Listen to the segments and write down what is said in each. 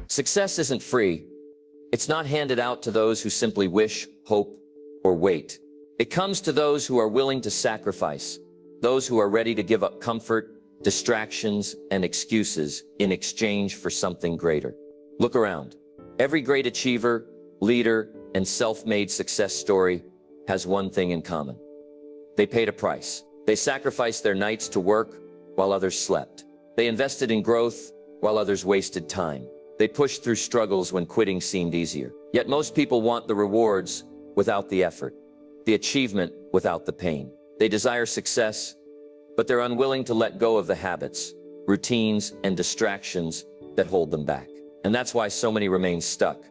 Success isn't free. It's not handed out to those who simply wish, hope, or wait. It comes to those who are willing to sacrifice, those who are ready to give up comfort, distractions, and excuses in exchange for something greater. Look around. Every great achiever, leader, and self-made success story has one thing in common. They paid a price. They sacrificed their nights to work while others slept. They invested in growth while others wasted time. They pushed through struggles when quitting seemed easier. Yet most people want the rewards without the effort, the achievement without the pain. They desire success, but they're unwilling to let go of the habits, routines, and distractions that hold them back. And that's why so many remain stuck,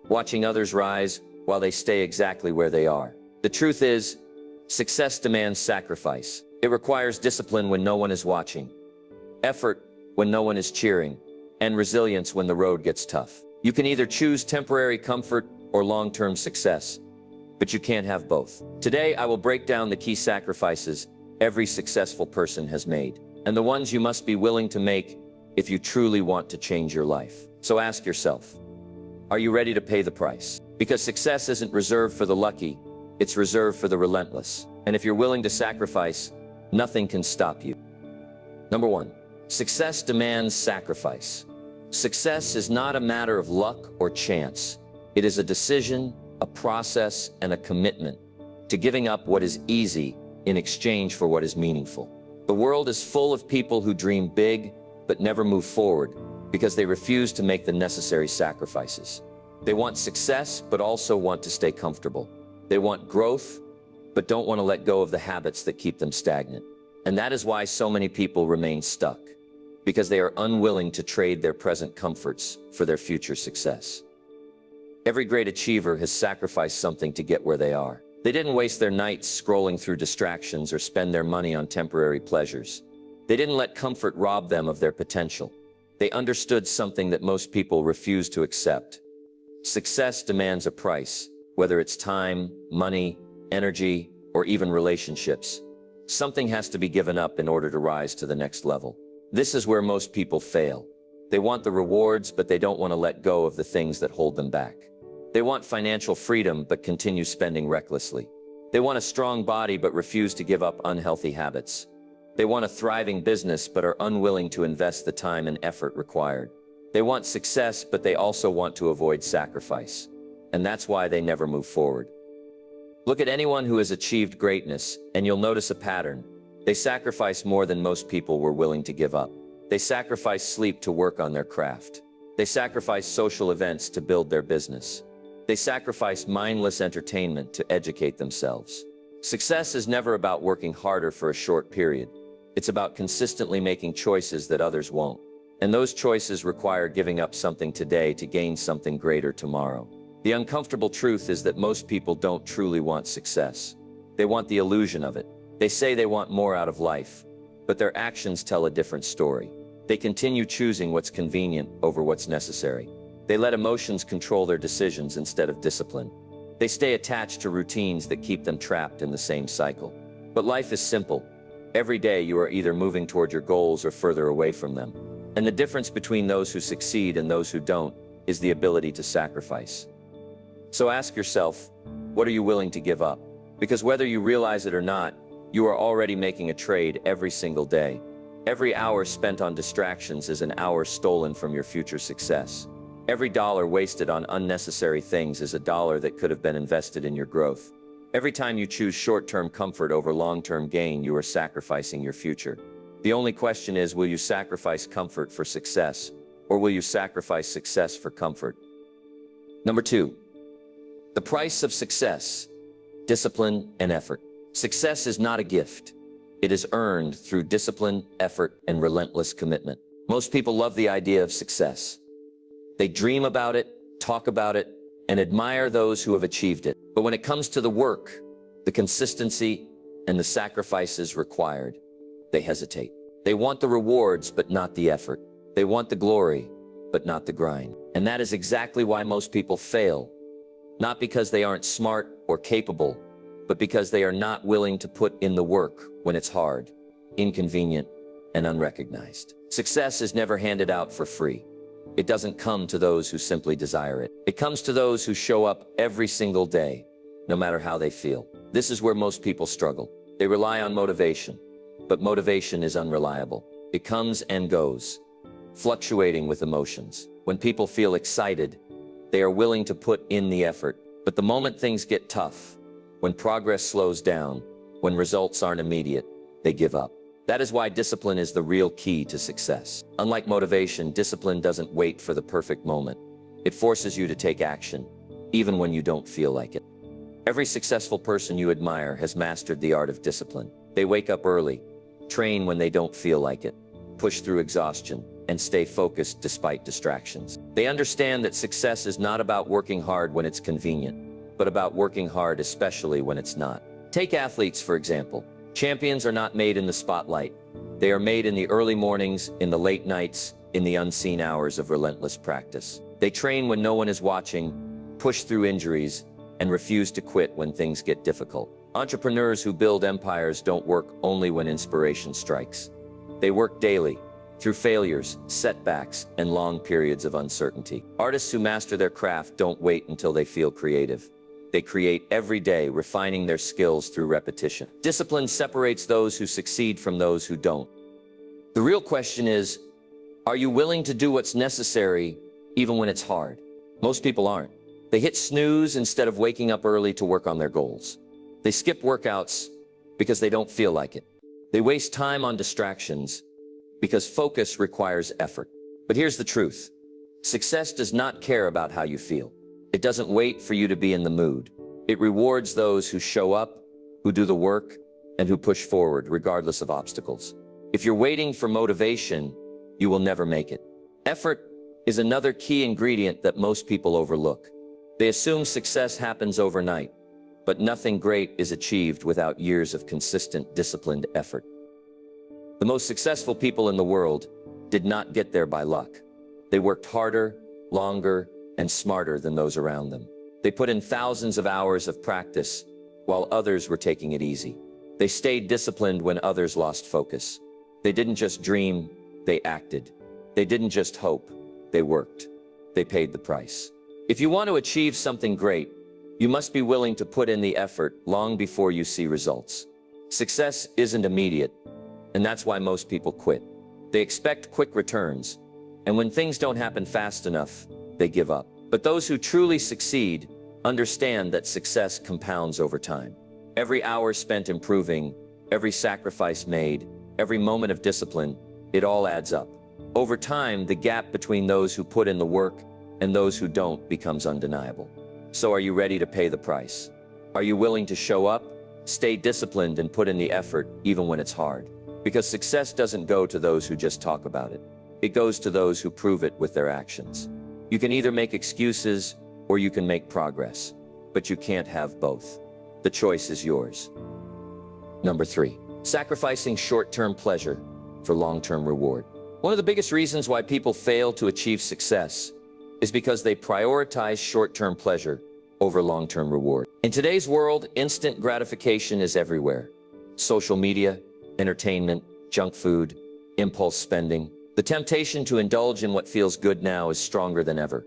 watching others rise while they stay exactly where they are. The truth is, success demands sacrifice. It requires discipline when no one is watching, effort when no one is cheering, and resilience when the road gets tough. You can either choose temporary comfort or long-term success, but you can't have both. Today, I will break down the key sacrifices every successful person has made, and the ones you must be willing to make if you truly want to change your life. So ask yourself, are you ready to pay the price? Because success isn't reserved for the lucky, it's reserved for the relentless. And if you're willing to sacrifice, nothing can stop you. Number 1, success demands sacrifice. Success is not a matter of luck or chance. It is a decision, a process, and a commitment to giving up what is easy in exchange for what is meaningful. The world is full of people who dream big but never move forward because they refuse to make the necessary sacrifices. They want success but also want to stay comfortable. They want growth but don't want to let go of the habits that keep them stagnant. And that is why so many people remain stuck, because they are unwilling to trade their present comforts for their future success. Every great achiever has sacrificed something to get where they are. They didn't waste their nights scrolling through distractions or spend their money on temporary pleasures. They didn't let comfort rob them of their potential. They understood something that most people refuse to accept. Success demands a price, whether it's time, money, energy, or even relationships. Something has to be given up in order to rise to the next level. This is where most people fail. They want the rewards, but they don't want to let go of the things that hold them back. They want financial freedom, but continue spending recklessly. They want a strong body, but refuse to give up unhealthy habits. They want a thriving business, but are unwilling to invest the time and effort required. They want success, but they also want to avoid sacrifice. And that's why they never move forward. Look at anyone who has achieved greatness, and you'll notice a pattern. They sacrifice more than most people were willing to give up. They sacrifice sleep to work on their craft. They sacrifice social events to build their business. They sacrifice mindless entertainment to educate themselves. Success is never about working harder for a short period. It's about consistently making choices that others won't. And those choices require giving up something today to gain something greater tomorrow. The uncomfortable truth is that most people don't truly want success. They want the illusion of it. They say they want more out of life, but their actions tell a different story. They continue choosing what's convenient over what's necessary. They let emotions control their decisions instead of discipline. They stay attached to routines that keep them trapped in the same cycle. But life is simple. Every day you are either moving toward your goals or further away from them. And the difference between those who succeed and those who don't is the ability to sacrifice. So ask yourself, what are you willing to give up? Because whether you realize it or not, you are already making a trade every single day. Every hour spent on distractions is an hour stolen from your future success. Every dollar wasted on unnecessary things is a dollar that could have been invested in your growth. Every time you choose short-term comfort over long-term gain, you are sacrificing your future. The only question is, will you sacrifice comfort for success, or will you sacrifice success for comfort? Number 2, the price of success, discipline and effort. Success is not a gift. It is earned through discipline, effort, and relentless commitment. Most people love the idea of success. They dream about it, talk about it, and admire those who have achieved it. But when it comes to the work, the consistency, and the sacrifices required, they hesitate. They want the rewards, but not the effort. They want the glory, but not the grind. And that is exactly why most people fail. Not because they aren't smart or capable, but because they are not willing to put in the work when it's hard, inconvenient, and unrecognized. Success is never handed out for free. it doesn't come to those who simply desire it. It comes to those who show up every single day, no matter how they feel. This is where most people struggle. They rely on motivation, but motivation is unreliable. It comes and goes, fluctuating with emotions. When people feel excited, they are willing to put in the effort. But the moment things get tough, when progress slows down, when results aren't immediate, they give up. That is why discipline is the real key to success. Unlike motivation, discipline doesn't wait for the perfect moment. It forces you to take action, even when you don't feel like it. Every successful person you admire has mastered the art of discipline. They wake up early, train when they don't feel like it, push through exhaustion, and stay focused despite distractions. They understand that success is not about working hard when it's convenient, but about working hard especially when it's not. Take athletes, for example. Champions are not made in the spotlight. They are made in the early mornings, in the late nights, in the unseen hours of relentless practice. They train when no one is watching, push through injuries, and refuse to quit when things get difficult. Entrepreneurs who build empires don't work only when inspiration strikes. They work daily, through failures, setbacks, and long periods of uncertainty. Artists who master their craft don't wait until they feel creative. They create every day, refining their skills through repetition. Discipline separates those who succeed from those who don't. The real question is, are you willing to do what's necessary even when it's hard? Most people aren't. They hit snooze instead of waking up early to work on their goals. They skip workouts because they don't feel like it. They waste time on distractions because focus requires effort. But here's the truth. Success does not care about how you feel. It doesn't wait for you to be in the mood. It rewards those who show up, who do the work, and who push forward regardless of obstacles. If you're waiting for motivation, you will never make it. Effort is another key ingredient that most people overlook. They assume success happens overnight, but nothing great is achieved without years of consistent, disciplined effort. The most successful people in the world did not get there by luck. They worked harder, longer, and smarter than those around them. They put in thousands of hours of practice while others were taking it easy. They stayed disciplined when others lost focus. They didn't just dream, they acted. They didn't just hope, they worked. They paid the price. If you want to achieve something great, you must be willing to put in the effort long before you see results. Success isn't immediate, and that's why most people quit. They expect quick returns, and when things don't happen fast enough, they give up. But those who truly succeed understand that success compounds over time. Every hour spent improving, every sacrifice made, every moment of discipline, it all adds up. Over time, the gap between those who put in the work and those who don't becomes undeniable. So are you ready to pay the price? Are you willing to show up, stay disciplined, and put in the effort even when it's hard? Because success doesn't go to those who just talk about it. It goes to those who prove it with their actions. You can either make excuses or you can make progress, but you can't have both. The choice is yours. Number 3, sacrificing short-term pleasure for long-term reward. One of the biggest reasons why people fail to achieve success is because they prioritize short-term pleasure over long-term reward. In today's world, instant gratification is everywhere. Social media, entertainment, junk food, impulse spending. The temptation to indulge in what feels good now is stronger than ever.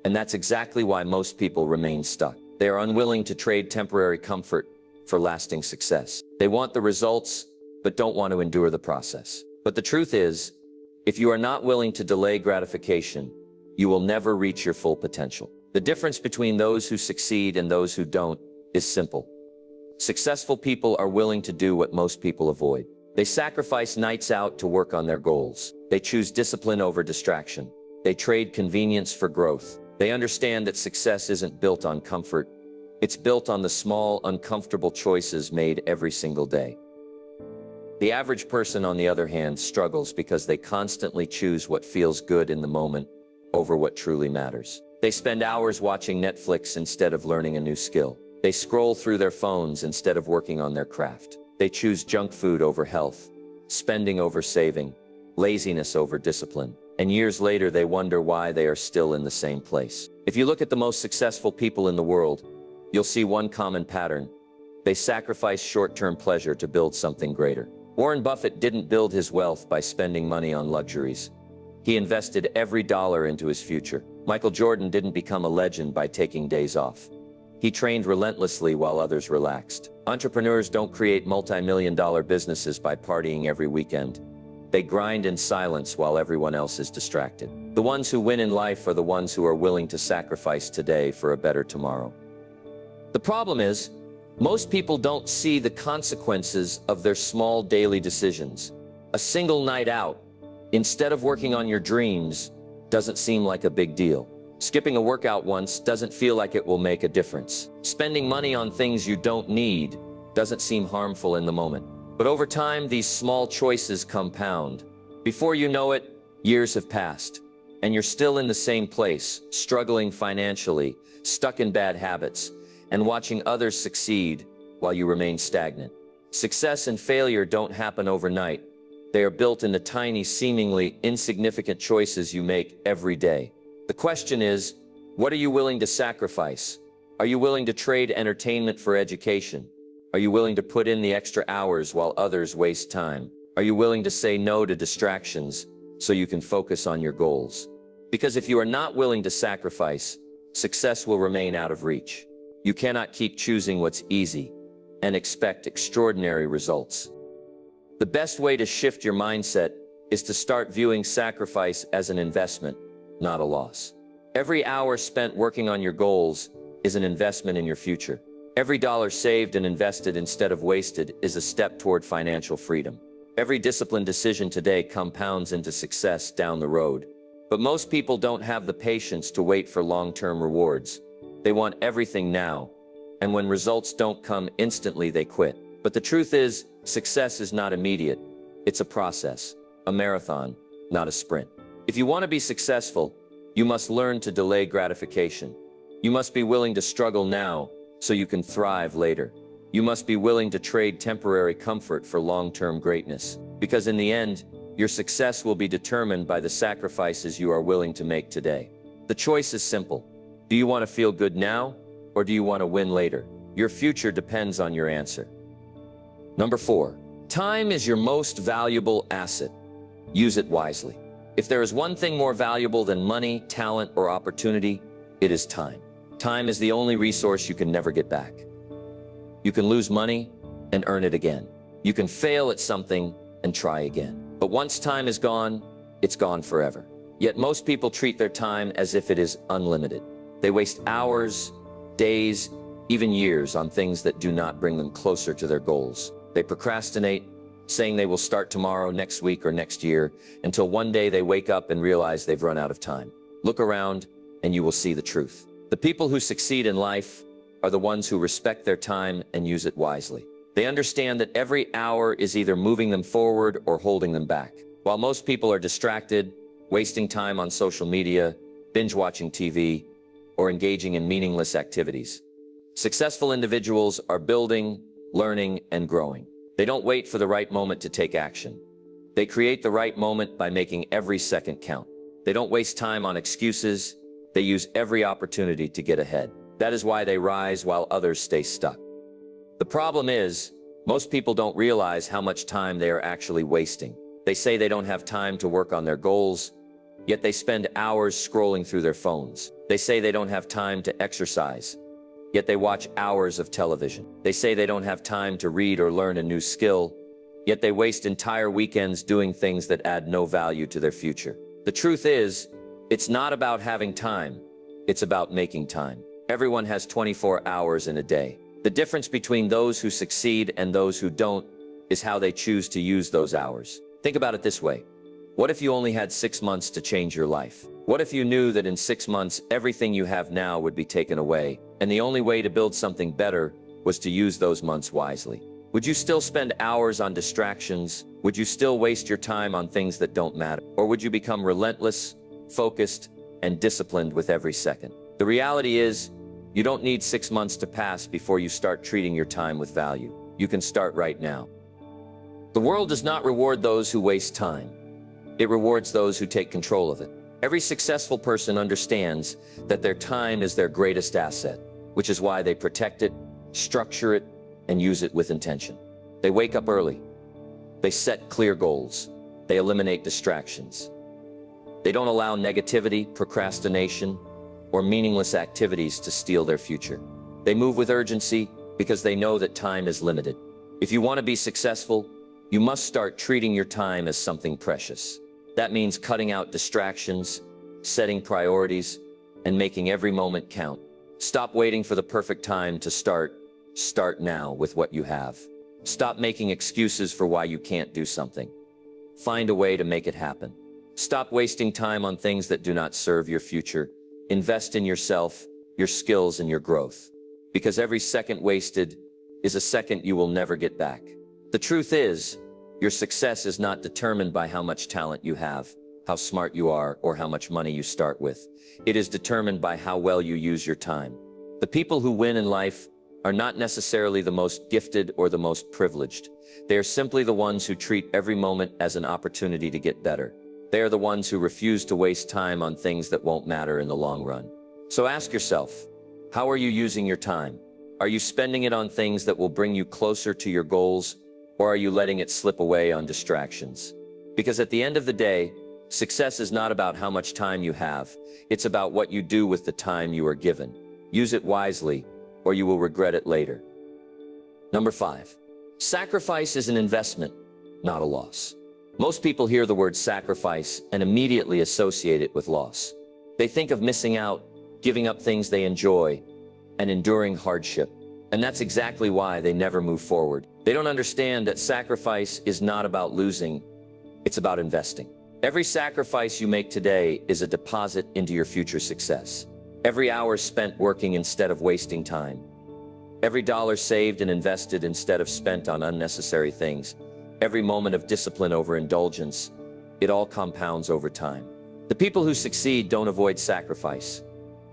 And that's exactly why most people remain stuck. They are unwilling to trade temporary comfort for lasting success. They want the results, but don't want to endure the process. But the truth is, if you are not willing to delay gratification, you will never reach your full potential. The difference between those who succeed and those who don't is simple. Successful people are willing to do what most people avoid. They sacrifice nights out to work on their goals. They choose discipline over distraction. They trade convenience for growth. They understand that success isn't built on comfort. It's built on the small, uncomfortable choices made every single day. The average person, on the other hand, struggles because they constantly choose what feels good in the moment over what truly matters. They spend hours watching Netflix instead of learning a new skill. They scroll through their phones instead of working on their craft. They choose junk food over health, spending over saving, laziness over discipline. And years later, they wonder why they are still in the same place. If you look at the most successful people in the world, you'll see one common pattern. They sacrifice short-term pleasure to build something greater. Warren Buffett didn't build his wealth by spending money on luxuries. He invested every dollar into his future. Michael Jordan didn't become a legend by taking days off. He trained relentlessly while others relaxed. Entrepreneurs don't create multi-million-dollar businesses by partying every weekend. They grind in silence while everyone else is distracted. The ones who win in life are the ones who are willing to sacrifice today for a better tomorrow. The problem is, most people don't see the consequences of their small daily decisions. A single night out, instead of working on your dreams, doesn't seem like a big deal. Skipping a workout once doesn't feel like it will make a difference. Spending money on things you don't need doesn't seem harmful in the moment. But over time, these small choices compound. Before you know it, years have passed, and you're still in the same place, struggling financially, stuck in bad habits, and watching others succeed while you remain stagnant. Success and failure don't happen overnight. They are built in the tiny, seemingly insignificant choices you make every day. The question is, what are you willing to sacrifice? Are you willing to trade entertainment for education? Are you willing to put in the extra hours while others waste time? Are you willing to say no to distractions so you can focus on your goals? Because if you are not willing to sacrifice, success will remain out of reach. You cannot keep choosing what's easy and expect extraordinary results. The best way to shift your mindset is to start viewing sacrifice as an investment, not a loss. Every hour spent working on your goals is an investment in your future. Every dollar saved and invested instead of wasted is a step toward financial freedom. Every disciplined decision today compounds into success down the road. But most people don't have the patience to wait for long-term rewards. They want everything now, and when results don't come instantly, they quit. But the truth is, success is not immediate. It's a process, a marathon, not a sprint. If you want to be successful, you must learn to delay gratification. You must be willing to struggle now so you can thrive later. You must be willing to trade temporary comfort for long-term greatness. Because in the end, your success will be determined by the sacrifices you are willing to make today. The choice is simple. Do you want to feel good now, or do you want to win later? Your future depends on your answer. Number 4, time is your most valuable asset. Use it wisely. If there is one thing more valuable than money, talent, or opportunity, it is time. Time is the only resource you can never get back. You can lose money and earn it again. You can fail at something and try again. But once time is gone, it's gone forever. Yet most people treat their time as if it is unlimited. They waste hours, days, even years on things that do not bring them closer to their goals. They procrastinate, saying they will start tomorrow, next week, or next year, until one day they wake up and realize they've run out of time. Look around and you will see the truth. The people who succeed in life are the ones who respect their time and use it wisely. They understand that every hour is either moving them forward or holding them back. While most people are distracted, wasting time on social media, binge-watching TV, or engaging in meaningless activities, successful individuals are building, learning, and growing. They don't wait for the right moment to take action. They create the right moment by making every second count. They don't waste time on excuses. They use every opportunity to get ahead. That is why they rise while others stay stuck. The problem is, most people don't realize how much time they are actually wasting. They say they don't have time to work on their goals, yet they spend hours scrolling through their phones. They say they don't have time to exercise, yet they watch hours of television. They say they don't have time to read or learn a new skill, yet they waste entire weekends doing things that add no value to their future. The truth is, it's not about having time, it's about making time. Everyone has 24 hours in a day. The difference between those who succeed and those who don't is how they choose to use those hours. Think about it this way. What if you only had 6 months to change your life? What if you knew that in 6 months, everything you have now would be taken away, and the only way to build something better was to use those months wisely? Would you still spend hours on distractions? Would you still waste your time on things that don't matter? Or would you become relentless, focused, and disciplined with every second? The reality is, you don't need 6 months to pass before you start treating your time with value. You can start right now. The world does not reward those who waste time. It rewards those who take control of it. Every successful person understands that their time is their greatest asset, which is why they protect it, structure it, and use it with intention. They wake up early. They set clear goals. They eliminate distractions. They don't allow negativity, procrastination, or meaningless activities to steal their future. They move with urgency because they know that time is limited. If you want to be successful, you must start treating your time as something precious. That means cutting out distractions, setting priorities, and making every moment count. Stop waiting for the perfect time to start. Start now with what you have. Stop making excuses for why you can't do something. Find a way to make it happen. Stop wasting time on things that do not serve your future. Invest in yourself, your skills, and your growth. Because every second wasted is a second you will never get back. The truth is, your success is not determined by how much talent you have, how smart you are, or how much money you start with. It is determined by how well you use your time. The people who win in life are not necessarily the most gifted or the most privileged. They are simply the ones who treat every moment as an opportunity to get better. They are the ones who refuse to waste time on things that won't matter in the long run. So ask yourself, how are you using your time? Are you spending it on things that will bring you closer to your goals, or are you letting it slip away on distractions? Because at the end of the day, success is not about how much time you have. It's about what you do with the time you are given. Use it wisely, or you will regret it later. Number 5. Sacrifice is an investment, not a loss. Most people hear the word sacrifice and immediately associate it with loss. They think of missing out, giving up things they enjoy, and enduring hardship. And that's exactly why they never move forward. They don't understand that sacrifice is not about losing, it's about investing. Every sacrifice you make today is a deposit into your future success. Every hour spent working instead of wasting time. Every dollar saved and invested instead of spent on unnecessary things. Every moment of discipline over indulgence. It all compounds over time. The people who succeed don't avoid sacrifice.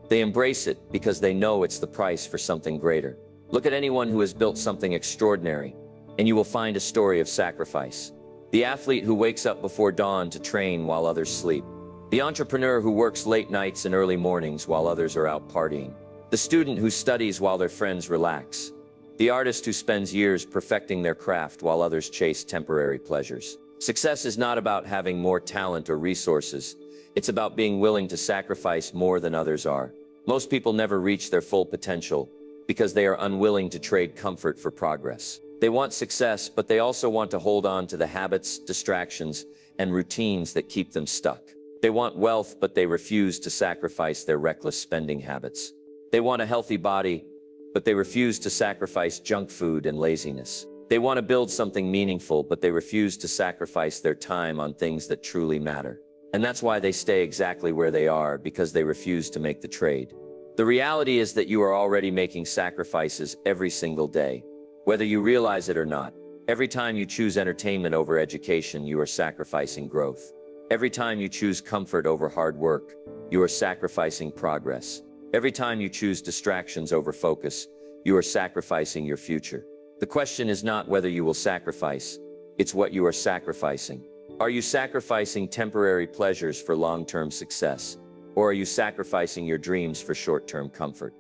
They embrace it because they know it's the price for something greater. Look at anyone who has built something extraordinary, and you will find a story of sacrifice. The athlete who wakes up before dawn to train while others sleep. The entrepreneur who works late nights and early mornings while others are out partying. The student who studies while their friends relax. The artist who spends years perfecting their craft while others chase temporary pleasures. Success is not about having more talent or resources. It's about being willing to sacrifice more than others are. Most people never reach their full potential because they are unwilling to trade comfort for progress. They want success, but they also want to hold on to the habits, distractions, and routines that keep them stuck. They want wealth, but they refuse to sacrifice their reckless spending habits. They want a healthy body, but they refuse to sacrifice junk food and laziness. They want to build something meaningful, but they refuse to sacrifice their time on things that truly matter. And that's why they stay exactly where they are, because they refuse to make the trade. The reality is that you are already making sacrifices every single day, whether you realize it or not. Every time you choose entertainment over education, you are sacrificing growth. Every time you choose comfort over hard work, you are sacrificing progress. Every time you choose distractions over focus, you are sacrificing your future. The question is not whether you will sacrifice, it's what you are sacrificing. Are you sacrificing temporary pleasures for long-term success? Or are you sacrificing your dreams for short-term comfort?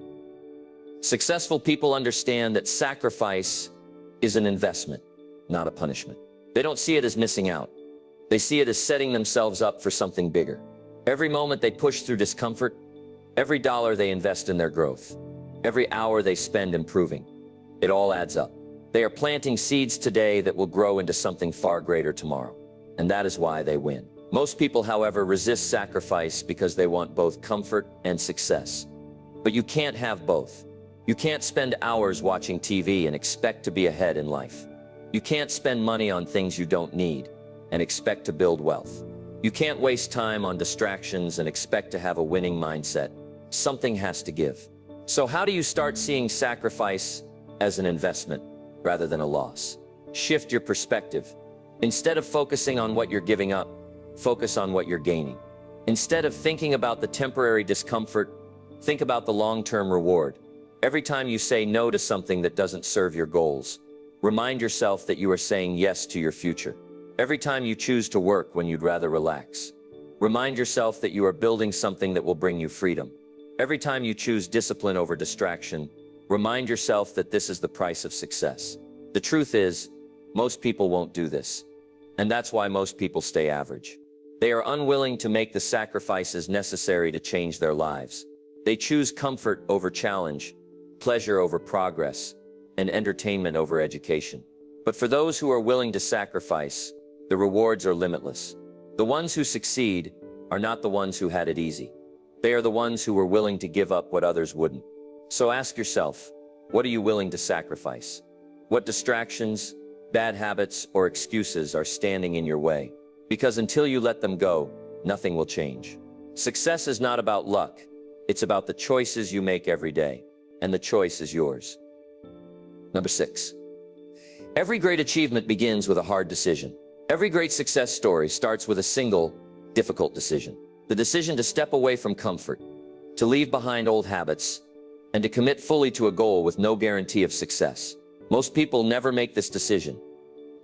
Successful people understand that sacrifice is an investment, not a punishment. They don't see it as missing out. They see it as setting themselves up for something bigger. Every moment they push through discomfort, every dollar they invest in their growth, every hour they spend improving, it all adds up. They are planting seeds today that will grow into something far greater tomorrow. And that is why they win. Most people, however, resist sacrifice because they want both comfort and success. But you can't have both. You can't spend hours watching TV and expect to be ahead in life. You can't spend money on things you don't need and expect to build wealth. You can't waste time on distractions and expect to have a winning mindset. Something has to give. So how do you start seeing sacrifice as an investment rather than a loss? Shift your perspective. Instead of focusing on what you're giving up, focus on what you're gaining. Instead of thinking about the temporary discomfort, think about the long-term reward. Every time you say no to something that doesn't serve your goals, remind yourself that you are saying yes to your future. Every time you choose to work when you'd rather relax, remind yourself that you are building something that will bring you freedom. Every time you choose discipline over distraction, remind yourself that this is the price of success. The truth is, most people won't do this. And that's why most people stay average. They are unwilling to make the sacrifices necessary to change their lives. They choose comfort over challenge, pleasure over progress, and entertainment over education. But for those who are willing to sacrifice, the rewards are limitless. The ones who succeed are not the ones who had it easy. They are the ones who were willing to give up what others wouldn't. So ask yourself, what are you willing to sacrifice? What distractions, bad habits, or excuses are standing in your way? Because until you let them go, nothing will change. Success is not about luck. It's about the choices you make every day, and the choice is yours. Number 6. Every great achievement begins with a hard decision. Every great success story starts with a single, difficult decision. The decision to step away from comfort, to leave behind old habits, and to commit fully to a goal with no guarantee of success. Most people never make this decision,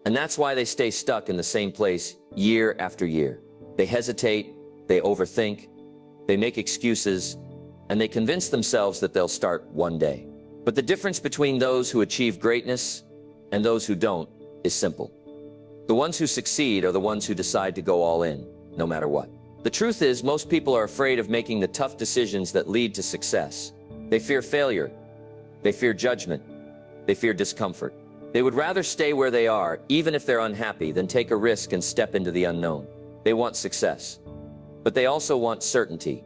and that's why they stay stuck in the same place year after year. They hesitate, they overthink, they make excuses, and they convince themselves that they'll start one day. But the difference between those who achieve greatness and those who don't is simple. The ones who succeed are the ones who decide to go all in, no matter what. The truth is, most people are afraid of making the tough decisions that lead to success. They fear failure. They fear judgment. They fear discomfort. They would rather stay where they are, even if they're unhappy, than take a risk and step into the unknown. They want success, but they also want certainty.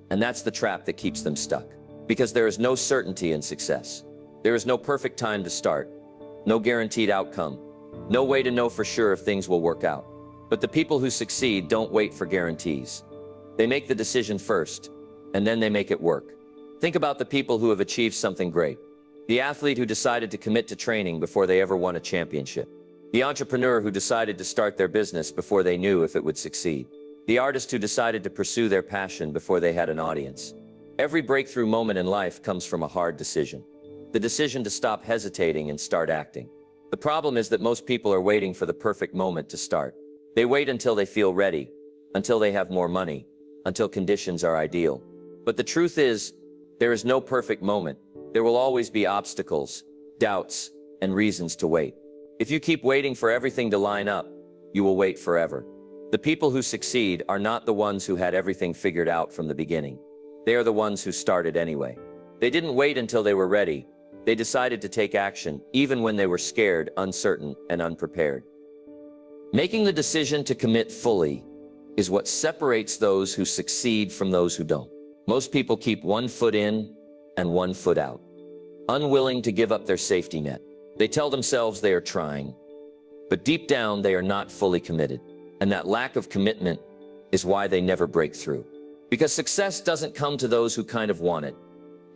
And that's the trap that keeps them stuck. Because there is no certainty in success. There is no perfect time to start. No guaranteed outcome. No way to know for sure if things will work out. But the people who succeed don't wait for guarantees. They make the decision first, and then they make it work. Think about the people who have achieved something great. The athlete who decided to commit to training before they ever won a championship. The entrepreneur who decided to start their business before they knew if it would succeed. The artist who decided to pursue their passion before they had an audience. Every breakthrough moment in life comes from a hard decision. The decision to stop hesitating and start acting. The problem is that most people are waiting for the perfect moment to start. They wait until they feel ready, until they have more money, until conditions are ideal. But the truth is, there is no perfect moment. There will always be obstacles, doubts, and reasons to wait. If you keep waiting for everything to line up, you will wait forever. The people who succeed are not the ones who had everything figured out from the beginning. They are the ones who started anyway. They didn't wait until they were ready. They decided to take action, even when they were scared, uncertain, and unprepared. Making the decision to commit fully is what separates those who succeed from those who don't. Most people keep one foot in and one foot out, unwilling to give up their safety net. They tell themselves they are trying, but deep down they are not fully committed. And that lack of commitment is why they never break through. Because success doesn't come to those who kind of want it.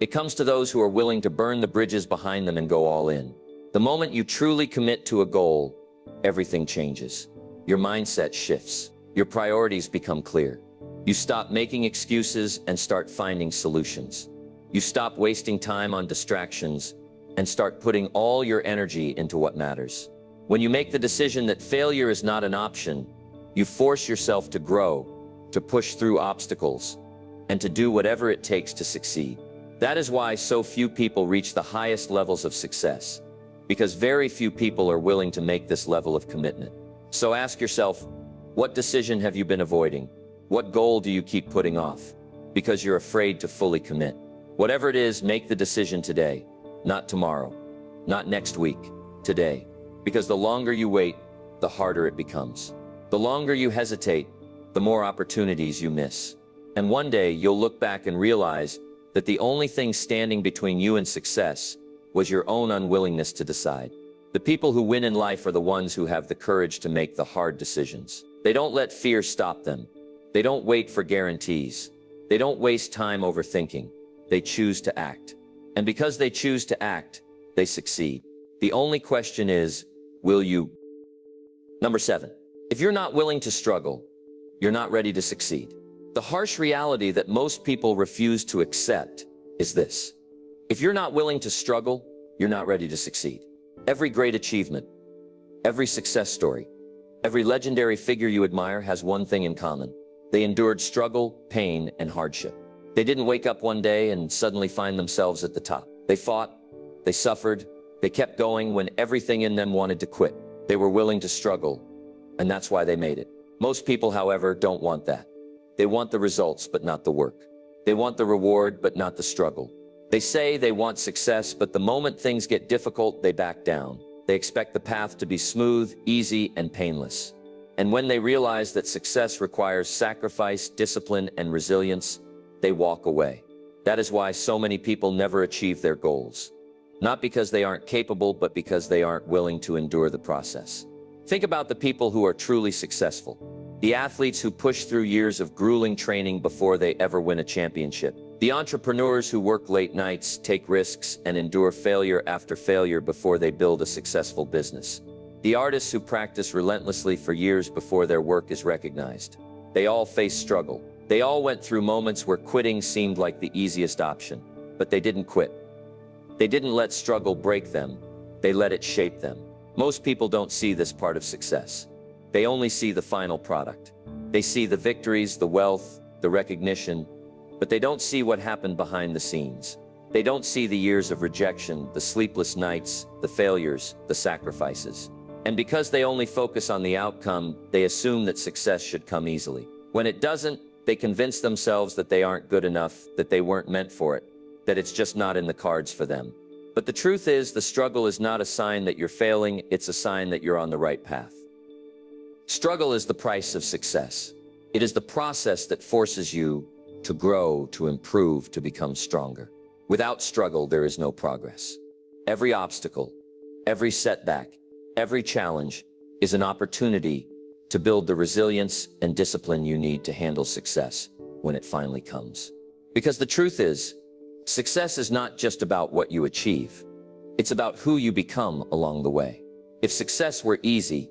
It comes to those who are willing to burn the bridges behind them and go all in. The moment you truly commit to a goal, everything changes. Your mindset shifts. Your priorities become clear. You stop making excuses and start finding solutions. You stop wasting time on distractions and start putting all your energy into what matters. When you make the decision that failure is not an option, you force yourself to grow, to push through obstacles, and to do whatever it takes to succeed. That is why so few people reach the highest levels of success, because very few people are willing to make this level of commitment. So ask yourself, what decision have you been avoiding? What goal do you keep putting off? Because you're afraid to fully commit. Whatever it is, make the decision today, not tomorrow, not next week, today. Because the longer you wait, the harder it becomes. The longer you hesitate, the more opportunities you miss. And one day you'll look back and realize that the only thing standing between you and success was your own unwillingness to decide. The people who win in life are the ones who have the courage to make the hard decisions. They don't let fear stop them. They don't wait for guarantees. They don't waste time overthinking. They choose to act. And because they choose to act, they succeed. The only question is, will you? Number 7. If you're not willing to struggle, you're not ready to succeed. The harsh reality that most people refuse to accept is this. If you're not willing to struggle, you're not ready to succeed. Every great achievement, every success story, every legendary figure you admire has one thing in common. They endured struggle, pain, and hardship. They didn't wake up one day and suddenly find themselves at the top. They fought, they suffered, they kept going when everything in them wanted to quit. They were willing to struggle, and that's why they made it. Most people, however, don't want that. They want the results, but not the work. They want the reward, but not the struggle. They say they want success, but the moment things get difficult, they back down. They expect the path to be smooth, easy, and painless. And when they realize that success requires sacrifice, discipline, and resilience, they walk away. That is why so many people never achieve their goals. Not because they aren't capable, but because they aren't willing to endure the process. Think about the people who are truly successful. The athletes who push through years of grueling training before they ever win a championship. The entrepreneurs who work late nights, take risks, and endure failure after failure before they build a successful business. The artists who practice relentlessly for years before their work is recognized. They all face struggle. They all went through moments where quitting seemed like the easiest option, but they didn't quit. They didn't let struggle break them. They let it shape them. Most people don't see this part of success. They only see the final product. They see the victories, the wealth, the recognition, but they don't see what happened behind the scenes. They don't see the years of rejection, the sleepless nights, the failures, the sacrifices. And because they only focus on the outcome, they assume that success should come easily. When it doesn't, they convince themselves that they aren't good enough, that they weren't meant for it, that it's just not in the cards for them. But the truth is, the struggle is not a sign that you're failing, it's a sign that you're on the right path. Struggle is the price of success. It is the process that forces you to grow, to improve, to become stronger. Without struggle, there is no progress. Every obstacle, every setback, every challenge is an opportunity to build the resilience and discipline you need to handle success when it finally comes. Because the truth is, success is not just about what you achieve. It's about who you become along the way. If success were easy,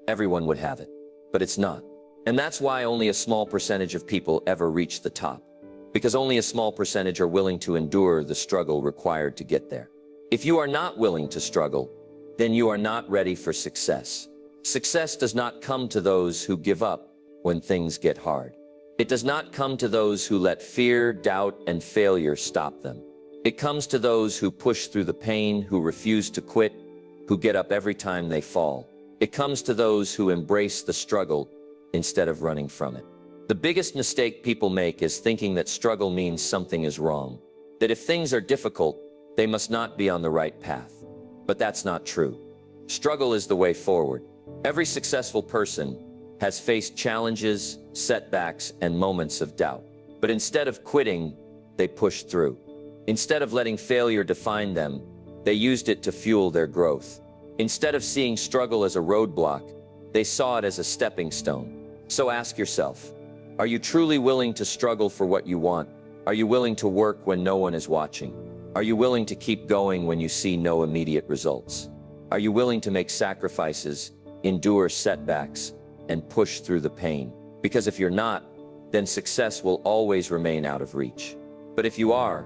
everyone would have it, but it's not. And that's why only a small percentage of people ever reach the top, because only a small percentage are willing to endure the struggle required to get there. If you are not willing to struggle, then you are not ready for success. Success does not come to those who give up when things get hard. It does not come to those who let fear, doubt, and failure stop them. It comes to those who push through the pain, who refuse to quit, who get up every time they fall. It comes to those who embrace the struggle instead of running from it. The biggest mistake people make is thinking that struggle means something is wrong, that if things are difficult, they must not be on the right path. But that's not true. Struggle is the way forward. Every successful person has faced challenges, setbacks, and moments of doubt. But instead of quitting, they pushed through. Instead of letting failure define them, they used it to fuel their growth. Instead of seeing struggle as a roadblock, they saw it as a stepping stone. So ask yourself, are you truly willing to struggle for what you want? Are you willing to work when no one is watching? Are you willing to keep going when you see no immediate results? Are you willing to make sacrifices, endure setbacks, and push through the pain? Because if you're not, then success will always remain out of reach. But if you are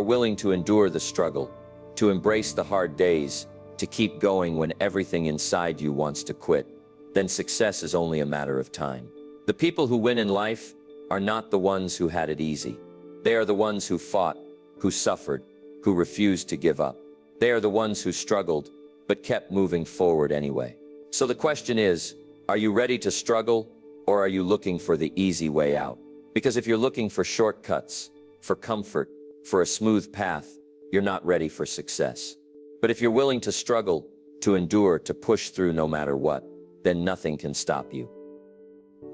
willing to endure the struggle, to embrace the hard days, to keep going when everything inside you wants to quit, then success is only a matter of time. The people who win in life are not the ones who had it easy. They are the ones who fought, who suffered, who refused to give up. They are the ones who struggled, but kept moving forward anyway. So the question is, are you ready to struggle, or are you looking for the easy way out? Because if you're looking for shortcuts, for comfort, for a smooth path, you're not ready for success. But if you're willing to struggle, to endure, to push through no matter what, then nothing can stop you.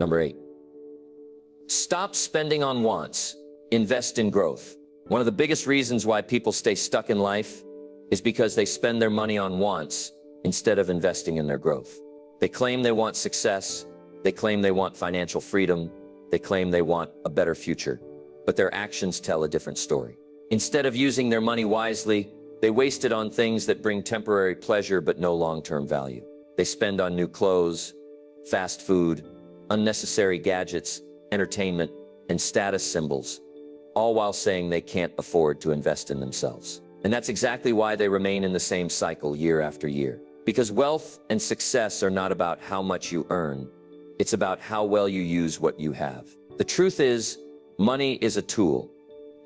Number 8. Stop spending on wants. Invest in growth. One of the biggest reasons why people stay stuck in life is because they spend their money on wants instead of investing in their growth. They claim they want success, they claim they want financial freedom, they claim they want a better future, but their actions tell a different story. Instead of using their money wisely, they waste it on things that bring temporary pleasure but no long-term value. They spend on new clothes, fast food, unnecessary gadgets, entertainment, and status symbols, all while saying they can't afford to invest in themselves. And that's exactly why they remain in the same cycle year after year. Because wealth and success are not about how much you earn, it's about how well you use what you have. The truth is, money is a tool,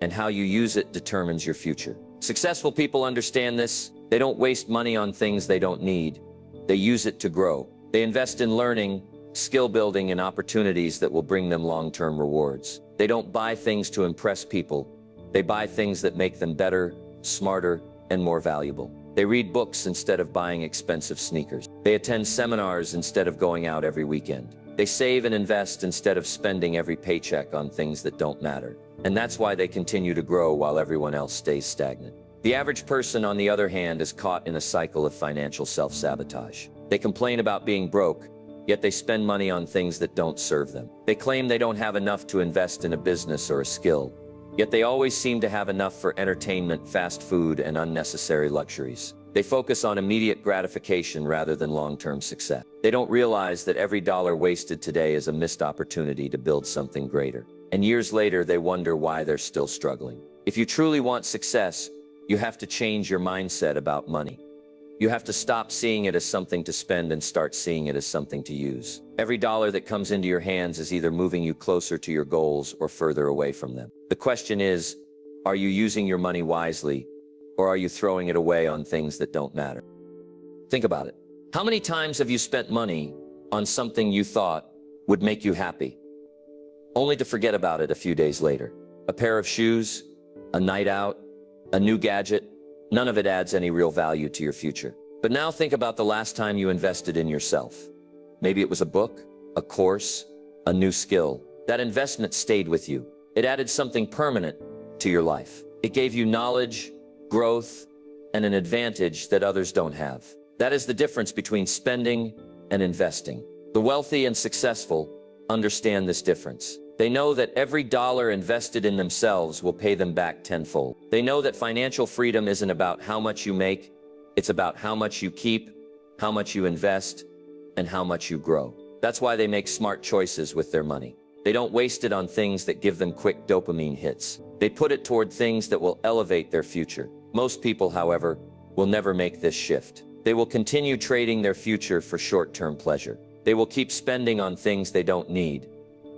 and how you use it determines your future. Successful people understand this. They don't waste money on things they don't need. They use it to grow. They invest in learning, skill building, and opportunities that will bring them long-term rewards. They don't buy things to impress people. They buy things that make them better, smarter, and more valuable. They read books instead of buying expensive sneakers. They attend seminars instead of going out every weekend. They save and invest instead of spending every paycheck on things that don't matter. And that's why they continue to grow while everyone else stays stagnant. The average person, on the other hand, is caught in a cycle of financial self-sabotage. They complain about being broke, yet they spend money on things that don't serve them. They claim they don't have enough to invest in a business or a skill, yet they always seem to have enough for entertainment, fast food, and unnecessary luxuries. They focus on immediate gratification rather than long-term success. They don't realize that every dollar wasted today is a missed opportunity to build something greater. And years later, they wonder why they're still struggling. If you truly want success, you have to change your mindset about money. You have to stop seeing it as something to spend and start seeing it as something to use. Every dollar that comes into your hands is either moving you closer to your goals or further away from them. The question is, are you using your money wisely, or are you throwing it away on things that don't matter? Think about it. How many times have you spent money on something you thought would make you happy, only to forget about it a few days later? A pair of shoes, a night out, a new gadget, none of it adds any real value to your future. But now think about the last time you invested in yourself. Maybe it was a book, a course, a new skill. That investment stayed with you. It added something permanent to your life. It gave you knowledge, growth, and an advantage that others don't have. That is the difference between spending and investing. The wealthy and successful understand this difference. They know that every dollar invested in themselves will pay them back tenfold. They know that financial freedom isn't about how much you make, it's about how much you keep, how much you invest, and how much you grow. That's why they make smart choices with their money. They don't waste it on things that give them quick dopamine hits. They put it toward things that will elevate their future. Most people, however, will never make this shift. They will continue trading their future for short-term pleasure. They will keep spending on things they don't need,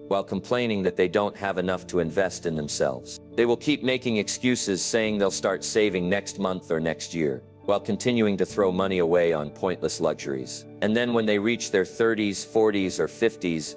while complaining that they don't have enough to invest in themselves. They will keep making excuses, saying they'll start saving next month or next year, while continuing to throw money away on pointless luxuries. And then when they reach their 30s, 40s, or 50s,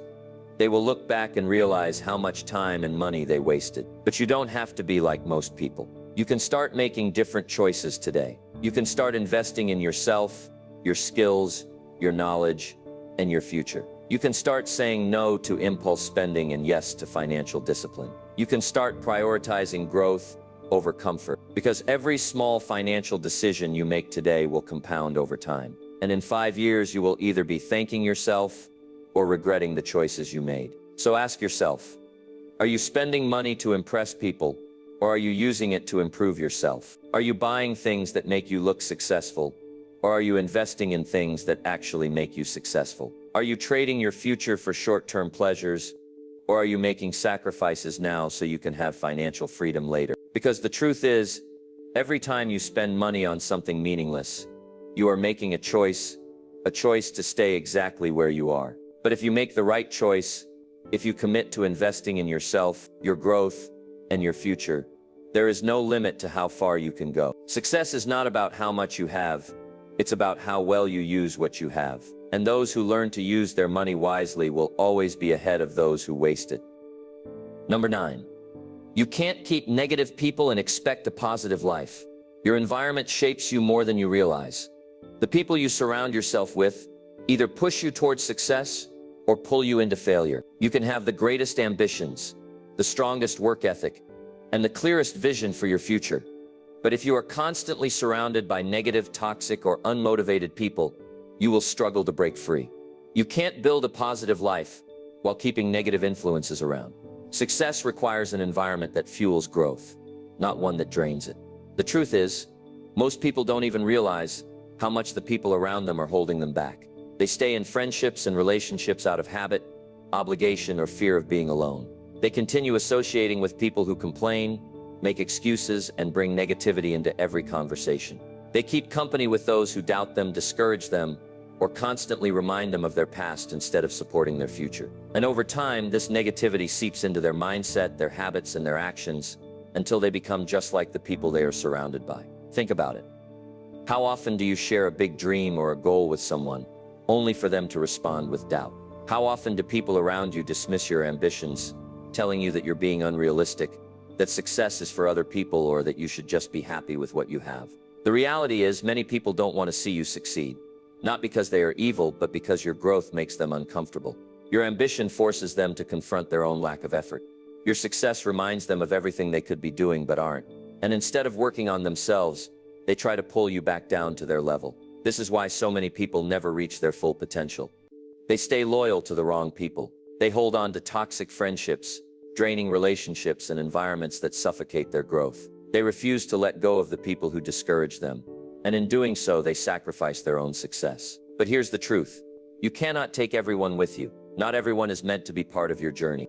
they will look back and realize how much time and money they wasted. But you don't have to be like most people. You can start making different choices today. You can start investing in yourself, your skills, your knowledge, and your future. You can start saying no to impulse spending and yes to financial discipline. You can start prioritizing growth over comfort, because every small financial decision you make today will compound over time. And in 5 years, you will either be thanking yourself or regretting the choices you made. So ask yourself, are you spending money to impress people, or are you using it to improve yourself? Are you buying things that make you look successful, or are you investing in things that actually make you successful? Are you trading your future for short-term pleasures, or are you making sacrifices now so you can have financial freedom later? Because the truth is, every time you spend money on something meaningless, you are making a choice to stay exactly where you are. But if you make the right choice, if you commit to investing in yourself, your growth, and your future, there is no limit to how far you can go. Success is not about how much you have, it's about how well you use what you have. And those who learn to use their money wisely will always be ahead of those who waste it. Number 9. You can't keep negative people and expect a positive life. Your environment shapes you more than you realize. The people you surround yourself with either push you towards success or pull you into failure. You can have the greatest ambitions, the strongest work ethic, and the clearest vision for your future. But if you are constantly surrounded by negative, toxic, or unmotivated people, you will struggle to break free. You can't build a positive life while keeping negative influences around. Success requires an environment that fuels growth, not one that drains it. The truth is, most people don't even realize how much the people around them are holding them back. They stay in friendships and relationships out of habit, obligation, or fear of being alone. They continue associating with people who complain, make excuses, and bring negativity into every conversation. They keep company with those who doubt them, discourage them, or constantly remind them of their past instead of supporting their future. And over time, this negativity seeps into their mindset, their habits, and their actions until they become just like the people they are surrounded by. Think about it. How often do you share a big dream or a goal with someone, only for them to respond with doubt? How often do people around you dismiss your ambitions, telling you that you're being unrealistic, that success is for other people, or that you should just be happy with what you have? The reality is, many people don't want to see you succeed, not because they are evil, but because your growth makes them uncomfortable. Your ambition forces them to confront their own lack of effort. Your success reminds them of everything they could be doing but aren't. And instead of working on themselves, they try to pull you back down to their level. This is why so many people never reach their full potential. They stay loyal to the wrong people. They hold on to toxic friendships, draining relationships, and environments that suffocate their growth. They refuse to let go of the people who discourage them, and in doing so, they sacrifice their own success. But here's the truth. You cannot take everyone with you. Not everyone is meant to be part of your journey.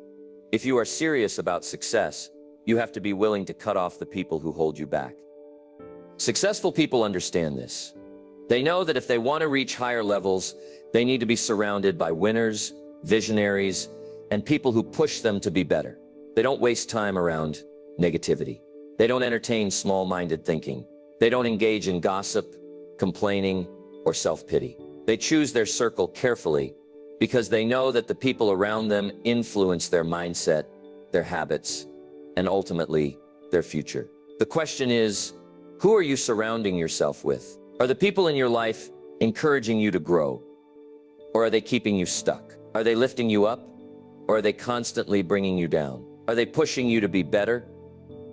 If you are serious about success, you have to be willing to cut off the people who hold you back. Successful people understand this. They know that if they want to reach higher levels, they need to be surrounded by winners, visionaries, and people who push them to be better. They don't waste time around negativity. They don't entertain small-minded thinking. They don't engage in gossip, complaining, or self-pity. They choose their circle carefully because they know that the people around them influence their mindset, their habits, and ultimately, their future. The question is, who are you surrounding yourself with? Are the people in your life encouraging you to grow? Or are they keeping you stuck? Are they lifting you up? Or are they constantly bringing you down? Are they pushing you to be better?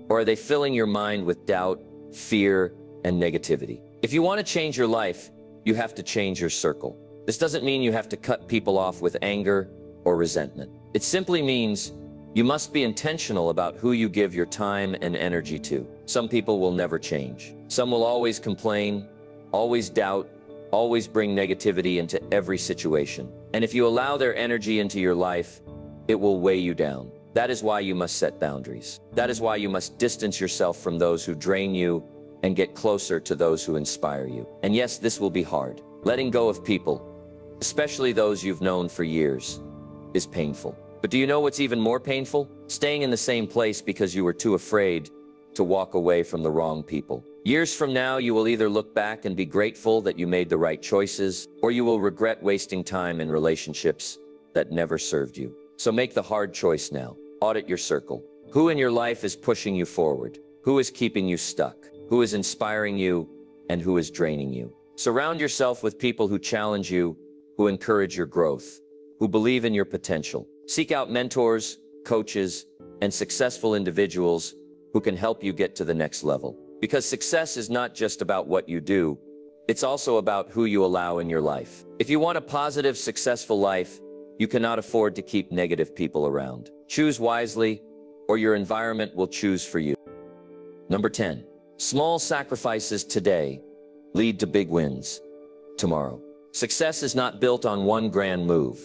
Or are they filling your mind with doubt, fear, and negativity? If you want to change your life, you have to change your circle. This doesn't mean you have to cut people off with anger or resentment. It simply means you must be intentional about who you give your time and energy to. Some people will never change. Some will always complain, always doubt, always bring negativity into every situation. And if you allow their energy into your life, it will weigh you down. That is why you must set boundaries. That is why you must distance yourself from those who drain you and get closer to those who inspire you. And yes, this will be hard. Letting go of people, especially those you've known for years, is painful. But do you know what's even more painful? Staying in the same place because you were too afraid to walk away from the wrong people. Years from now, you will either look back and be grateful that you made the right choices, or you will regret wasting time in relationships that never served you. So make the hard choice now. Audit your circle. Who in your life is pushing you forward? Who is keeping you stuck? Who is inspiring you? And who is draining you? Surround yourself with people who challenge you, who encourage your growth, who believe in your potential. Seek out mentors, coaches, and successful individuals who can help you get to the next level. Because success is not just about what you do, it's also about who you allow in your life. If you want a positive, successful life, you cannot afford to keep negative people around. Choose wisely, or your environment will choose for you. Number 10. Small sacrifices today lead to big wins tomorrow. Success is not built on one grand move.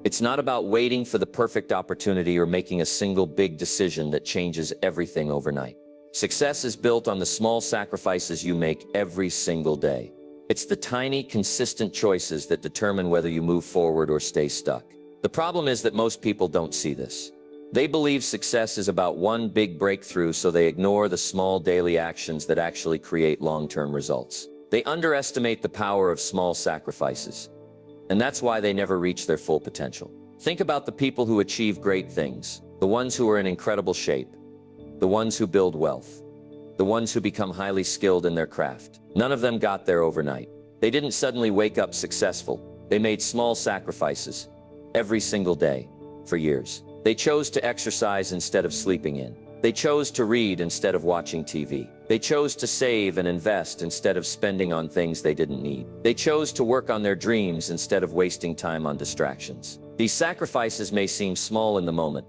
It's not about waiting for the perfect opportunity or making a single big decision that changes everything overnight. Success is built on the small sacrifices you make every single day. It's the tiny, consistent choices that determine whether you move forward or stay stuck. The problem is that most people don't see this. They believe success is about one big breakthrough, so they ignore the small daily actions that actually create long-term results. They underestimate the power of small sacrifices, and that's why they never reach their full potential. Think about the people who achieve great things, the ones who are in incredible shape, the ones who build wealth, the ones who become highly skilled in their craft. None of them got there overnight. They didn't suddenly wake up successful. They made small sacrifices every single day for years. They chose to exercise instead of sleeping in. They chose to read instead of watching TV. They chose to save and invest instead of spending on things they didn't need. They chose to work on their dreams instead of wasting time on distractions. These sacrifices may seem small in the moment,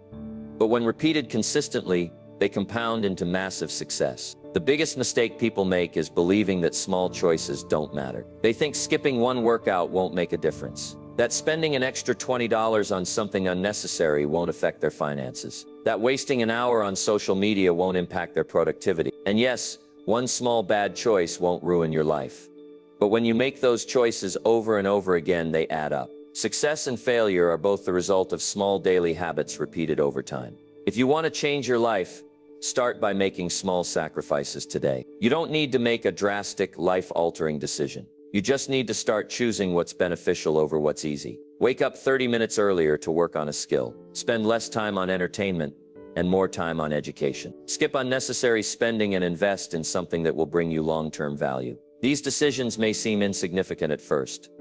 but when repeated consistently, they compound into massive success. The biggest mistake people make is believing that small choices don't matter. They think skipping one workout won't make a difference, that spending an extra $20 on something unnecessary won't affect their finances, that wasting an hour on social media won't impact their productivity. And yes, one small bad choice won't ruin your life. But when you make those choices over and over again, they add up. Success and failure are both the result of small daily habits repeated over time. If you want to change your life, start by making small sacrifices today. You don't need to make a drastic, life-altering decision. You just need to start choosing what's beneficial over what's easy. Wake up 30 minutes earlier to work on a skill. Spend less time on entertainment and more time on education. Skip unnecessary spending and invest in something that will bring you long-term value. These decisions may seem insignificant at first,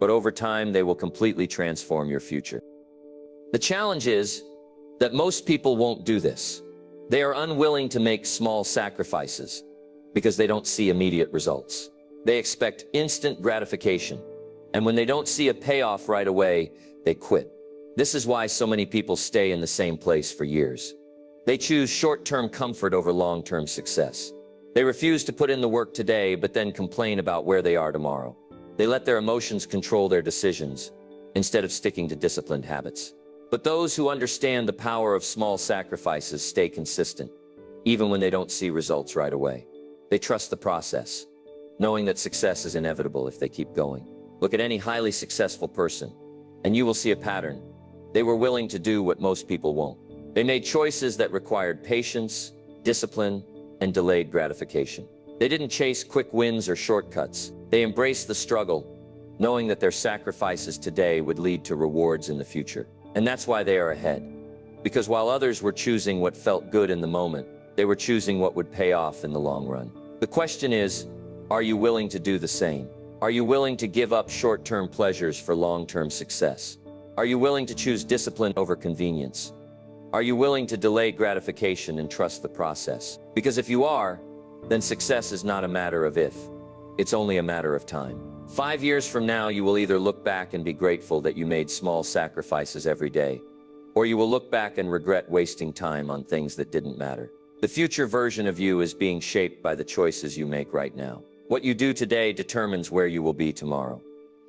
but over time they will completely transform your future. The challenge is that most people won't do this. They are unwilling to make small sacrifices because they don't see immediate results. They expect instant gratification, and when they don't see a payoff right away, they quit. This is why so many people stay in the same place for years. They choose short-term comfort over long-term success. They refuse to put in the work today, but then complain about where they are tomorrow. They let their emotions control their decisions instead of sticking to disciplined habits. But those who understand the power of small sacrifices stay consistent, even when they don't see results right away. They trust the process, knowing that success is inevitable if they keep going. Look at any highly successful person, and you will see a pattern. They were willing to do what most people won't. They made choices that required patience, discipline, and delayed gratification. They didn't chase quick wins or shortcuts. They embraced the struggle, knowing that their sacrifices today would lead to rewards in the future. And that's why they are ahead. Because while others were choosing what felt good in the moment, they were choosing what would pay off in the long run. The question is, are you willing to do the same? Are you willing to give up short-term pleasures for long-term success? Are you willing to choose discipline over convenience? Are you willing to delay gratification and trust the process? Because if you are, then success is not a matter of if, it's only a matter of time. 5 years from now, you will either look back and be grateful that you made small sacrifices every day, or you will look back and regret wasting time on things that didn't matter. The future version of you is being shaped by the choices you make right now. What you do today determines where you will be tomorrow.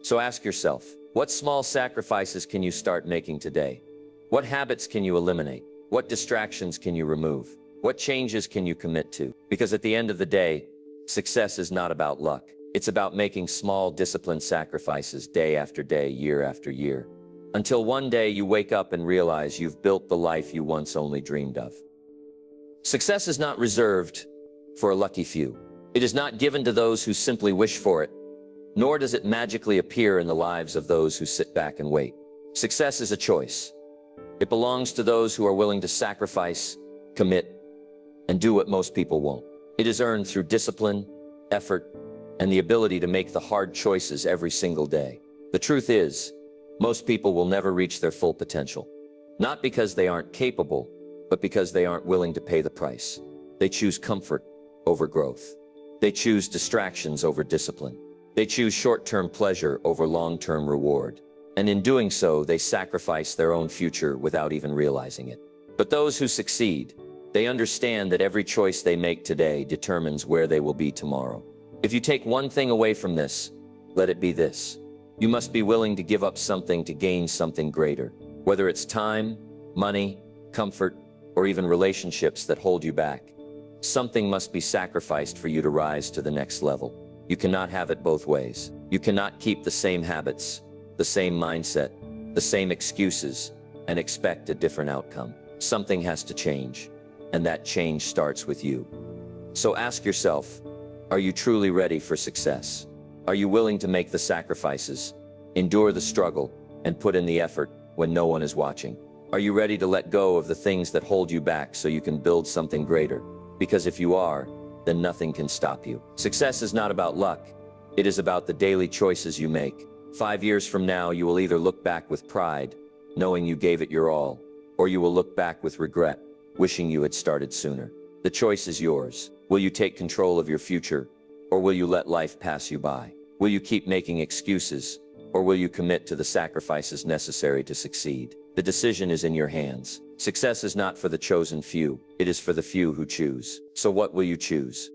So ask yourself, what small sacrifices can you start making today? What habits can you eliminate? What distractions can you remove? What changes can you commit to? Because at the end of the day, success is not about luck. It's about making small, disciplined sacrifices day after day, year after year, until one day you wake up and realize you've built the life you once only dreamed of. Success is not reserved for a lucky few. It is not given to those who simply wish for it, nor does it magically appear in the lives of those who sit back and wait. Success is a choice. It belongs to those who are willing to sacrifice, commit, and do what most people won't. It is earned through discipline, effort, and the ability to make the hard choices every single day. The truth is, most people will never reach their full potential. Not because they aren't capable, but because they aren't willing to pay the price. They choose comfort over growth. They choose distractions over discipline. They choose short-term pleasure over long-term reward. And in doing so, they sacrifice their own future without even realizing it. But those who succeed, they understand that every choice they make today determines where they will be tomorrow. If you take one thing away from this, let it be this. You must be willing to give up something to gain something greater. Whether it's time, money, comfort, or even relationships that hold you back, something must be sacrificed for you to rise to the next level. You cannot have it both ways. You cannot keep the same habits, the same mindset, the same excuses, and expect a different outcome. Something has to change, and that change starts with you. So ask yourself, are you truly ready for success? Are you willing to make the sacrifices, endure the struggle, and put in the effort when no one is watching? Are you ready to let go of the things that hold you back so you can build something greater? Because if you are, then nothing can stop you. Success is not about luck. It is about the daily choices you make. 5 years from now, you will either look back with pride, knowing you gave it your all, or you will look back with regret, wishing you had started sooner. The choice is yours. Will you take control of your future, or will you let life pass you by? Will you keep making excuses, or will you commit to the sacrifices necessary to succeed? The decision is in your hands. Success is not for the chosen few. It is for the few who choose. So what will you choose?